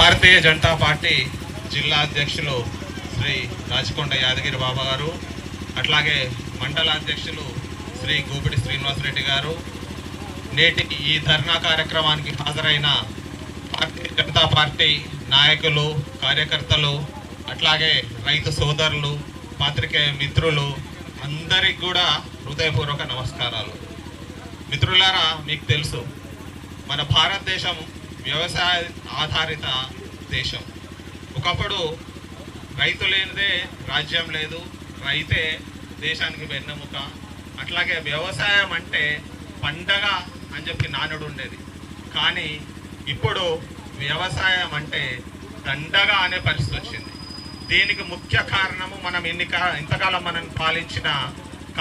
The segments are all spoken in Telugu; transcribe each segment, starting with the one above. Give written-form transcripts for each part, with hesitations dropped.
భారతీయ జనతా పార్టీ జిల్లా అధ్యక్షులు శ్రీ రాచకొండ యాదగిరి బాబా గారు, అట్లాగే మండల అధ్యక్షులు శ్రీ గోపిడి శ్రీనివాసరెడ్డి గారు, నేటి ఈ ధర్నా కార్యక్రమానికి హాజరైన భారతీయ జనతా పార్టీ నాయకులు, కార్యకర్తలు, అట్లాగే రైతు సోదరులు, పాత్రికేయ మిత్రులు అందరికి కూడా హృదయపూర్వక నమస్కారాలు. మిత్రులారా, మీకు తెలుసు మన భారతదేశం వ్యవసాయ ఆధారిత దేశం. ఒకప్పుడు రైతు లేనిదే రాజ్యం లేదు, రైతే దేశానికి వెన్నెముక. అట్లాగే వ్యవసాయం అంటే పండగ అని చెప్పి నానుడు ఉండేది. కానీ ఇప్పుడు వ్యవసాయం అంటే దండగా అనే పరిస్థితి వచ్చింది. దీనికి ముఖ్య కారణము మనం ఇంతకాలం మనం పాలించిన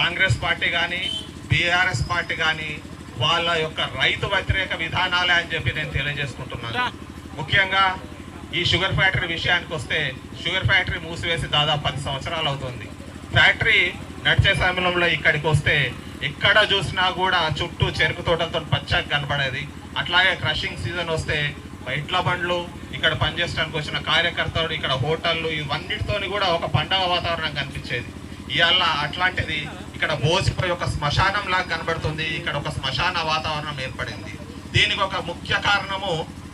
కాంగ్రెస్ పార్టీ కానీ బీఆర్ఎస్ పార్టీ కానీ వాళ్ళ యొక్క రైతు వ్యతిరేక విధానాలే అని చెప్పి నేను తెలియజేసుకుంటున్నాను. ముఖ్యంగా ఈ షుగర్ ఫ్యాక్టరీ విషయానికి వస్తే, షుగర్ ఫ్యాక్టరీ మూసివేసి దాదాపు 10 సంవత్సరాలు అవుతుంది. ఫ్యాక్టరీ నడిచే సమయంలో ఇక్కడికి వస్తే ఎక్కడ చూసినా కూడా చుట్టూ చెరుకు తోటలతో పచ్చగా కనపడేది. అట్లాగే క్రషింగ్ సీజన్ వస్తే ఎడ్ల బండ్లు, ఇక్కడ పనిచేయడానికి వచ్చిన కార్యకర్తలు, ఇక్కడ హోటళ్ళు, ఇవన్నిటితో కూడా ఒక పండగ వాతావరణం కనిపించేది. ఇవాళ అట్లాంటిది ఇక్కడ బోసిపోయి ఒక శ్మశానం లాగా కనబడుతుంది. ఇక్కడ ఒక శ్మశాన వాతావరణం ఏర్పడింది. దీనికి ఒక ముఖ్య కారణము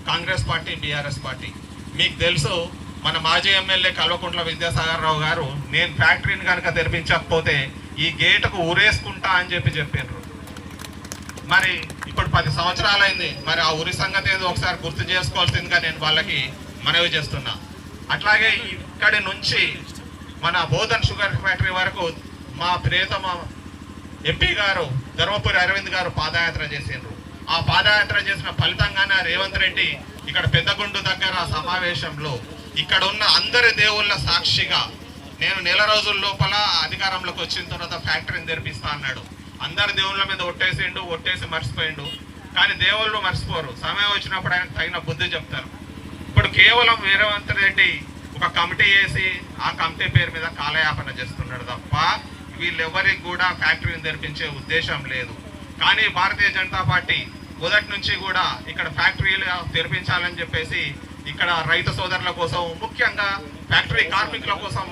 కాంగ్రెస్ పార్టీ, బీఆర్ఎస్ పార్టీ. మీకు తెలుసు, మన మాజీ ఎమ్మెల్యే కల్వకుంట్ల విద్యాసాగర్ రావు గారు నేను ఫ్యాక్టరీని కనుక తెరిపించకపోతే ఈ గేటుకు ఊరేసుకుంటా అని చెప్పారు. మరి ఇప్పుడు 10 సంవత్సరాలైంది. మరి ఆ ఊరి సంగతి ఏదో ఒకసారి గుర్తు చేసుకోవాల్సిందిగా నేను వాళ్ళకి మనవి చేస్తున్నా. అట్లాగే ఇక్కడి నుంచి మన బోధన్ షుగర్ ఫ్యాక్టరీ వరకు మా ప్రియతమ ఎంపీ గారు ధర్మపురి అరవింద్ గారు పాదయాత్ర చేసిండ్రు. ఆ పాదయాత్ర చేసిన ఫలితంగానే రేవంత్ రెడ్డి ఇక్కడ పెద్దగుండు దగ్గర సమావేశంలో ఇక్కడ ఉన్న అందరి దేవుళ్ళ సాక్షిగా నేను నెల రోజుల లోపల అధికారంలోకి వచ్చిన తర్వాత ఫ్యాక్టరీని తెరిపిస్తా అన్నాడు. అందరి దేవుళ్ళ మీద ఒట్టేసి మర్చిపోయిండు. కానీ దేవుళ్ళు మర్చిపోరు. సమయం వచ్చినప్పుడు ఆయనకు తగిన బుద్ధి చెప్తారు. ఇప్పుడు కేవలం రేవంత్ రెడ్డి ఒక కమిటీ వేసి ఆ కమిటీ పేరు మీద కాలయాపన చేస్తున్నాడు తప్ప వీళ్ళెవరికి కూడా ఫ్యాక్టరీని తెరిపించే ఉద్దేశం లేదు. కానీ భారతీయ జనతా పార్టీ మొదటి నుంచి కూడా ఇక్కడ ఫ్యాక్టరీలు తెరిపించాలని చెప్పేసి ఇక్కడ రైతు సోదరుల కోసం, ముఖ్యంగా ఫ్యాక్టరీ కార్మికుల కోసం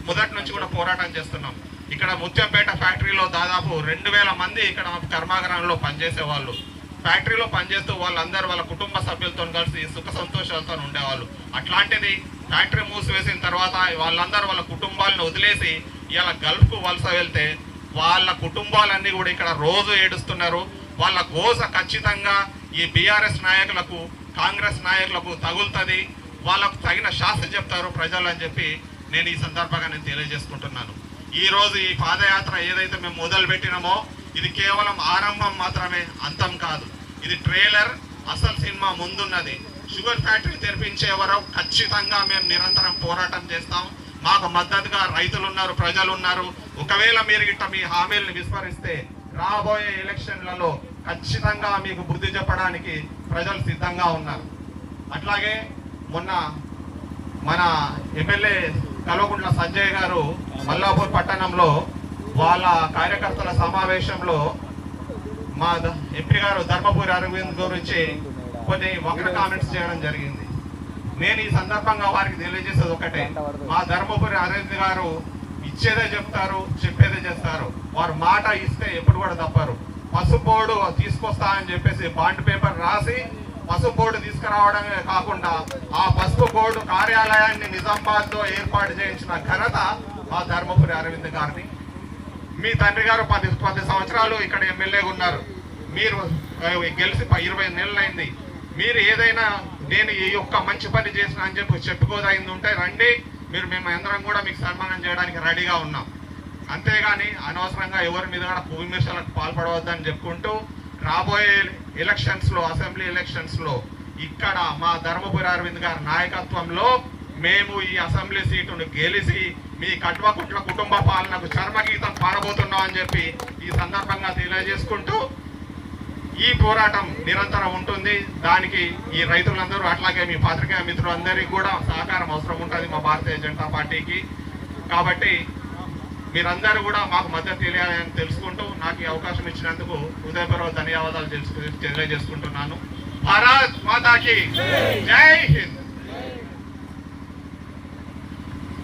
మొదటి నుంచి కూడా పోరాటం చేస్తున్నాం. ఇక్కడ ముత్యంపేట ఫ్యాక్టరీలో దాదాపు 2000 మంది ఇక్కడ కర్మాగారంలో పనిచేసే వాళ్ళు, ఫ్యాక్టరీలో పనిచేస్తూ వాళ్ళందరూ వాళ్ళ కుటుంబ సభ్యులతో కలిసి సుఖ సంతోషాలతో ఉండేవాళ్ళు. అట్లాంటిది ఫ్యాక్టరీ మూసివేసిన తర్వాత వాళ్ళందరూ వాళ్ళ కుటుంబాలను వదిలేసి ఇలా గల్ఫ్కు వలస వెళ్తే వాళ్ళ కుటుంబాలన్నీ కూడా ఇక్కడ రోజు ఏడుస్తున్నారు. వాళ్ళ గోస ఖచ్చితంగా ఈ బీఆర్ఎస్ నాయకులకు, కాంగ్రెస్ నాయకులకు తగులుతుంది. వాళ్ళకు తగిన శాస్త్ర చెప్తారు ప్రజలు అని చెప్పి నేను ఈ సందర్భంగా నేను తెలియజేసుకుంటున్నాను. ఈరోజు ఈ పాదయాత్ర ఏదైతే మేము మొదలు పెట్టినామో ఇది కేవలం ఆరంభం మాత్రమే, అంతం కాదు. ఇది ట్రైలర్. అసలు సినిమా ముందున్నది. షుగర్ ఫ్యాక్టరీ తెరిపించే వరకు ఖచ్చితంగా మేము నిరంతరం పోరాటం చేస్తాం. మాకు మద్దతుగా రైతులు ఉన్నారు, ప్రజలు ఉన్నారు. ఒకవేళ మీరు ఇట్లా మీ హామీలను విస్మరిస్తే రాబోయే ఎలక్షన్లలో ఖచ్చితంగా మీకు బుద్ధి చెప్పడానికి ప్రజలు సిద్ధంగా ఉన్నారు. అట్లాగే మొన్న మన ఎమ్మెల్యే కల్వకుంట్ల సంజయ్ గారు మల్లాపూర్ పట్టణంలో వాళ్ళ కార్యకర్తల సమావేశంలో మా ఎంపీ గారు ధర్మపురి అరవింద్ గురించి కొన్ని వక్ర కామెంట్స్ చేయడం జరిగింది. నేను ఈ సందర్భంగా వారికి తెలియజేసేది ఒకటే, మా ధర్మపురి అరవింద్ గారు ఇచ్చేదే చెప్తారు, చెప్పేదే చేస్తారు. వారు మాట ఇస్తే ఎప్పుడు కూడా తప్పరు. పసుపు బోర్డు తీసుకొస్తా అని చెప్పేసి బాండ్ పేపర్ రాసి పసుపు బోర్డు తీసుకురావడమే కాకుండా ఆ పసుపు బోర్డు కార్యాలయాన్ని నిజామాబాద్లో ఏర్పాటు చేయించిన ఘనత మా ధర్మపురి అరవింద్ గారిని. మీ తండ్రి గారు 10 సంవత్సరాలు ఇక్కడ ఎమ్మెల్యేగా ఉన్నారు. మీరు గెలిచి 20 నెలలైంది. మీరు ఏదైనా నేను ఈ యొక్క మంచి పని చేసిన అని చెప్పి చెప్పుకోదైంది ఉంటే రండి, మేము అందరం కూడా మీకు సన్మానం చేయడానికి రెడీగా ఉన్నాం. అంతేగాని అనవసరంగా ఎవరి మీద కూడా విమర్శలకు పాల్పడవద్దని చెప్పుకుంటూ రాబోయే ఎలక్షన్స్లో, అసెంబ్లీ ఎలక్షన్స్లో ఇక్కడ మా ధర్మపురి అరవింద్ గారి నాయకత్వంలో మేము ఈ అసెంబ్లీ సీటును గెలిచి మీ కట్వకుంట్ల కుటుంబ పాలనకు చర్మగీతం పాడబోతున్నాం అని చెప్పి ఈ సందర్భంగా తెలియజేసుకుంటూ ఈ పోరాటం నిరంతరం ఉంటుంది. దానికి ఈ రైతులందరూ అట్లాగే మీ పాత్రికేయ మిత్రులందరికీ కూడా సహకారం అవసరం ఉంటుంది మా భారతీయ జనతా పార్టీకి. కాబట్టి మీరందరూ కూడా మాకు మద్దతు తెలియాలని తెలుసుకుంటూ నాకు ఈ అవకాశం ఇచ్చినందుకు హృదయపూర్వక ధన్యవాదాలు తెలియజేసుకుంటున్నాను. భారత్ మాతాకి జై హింద్.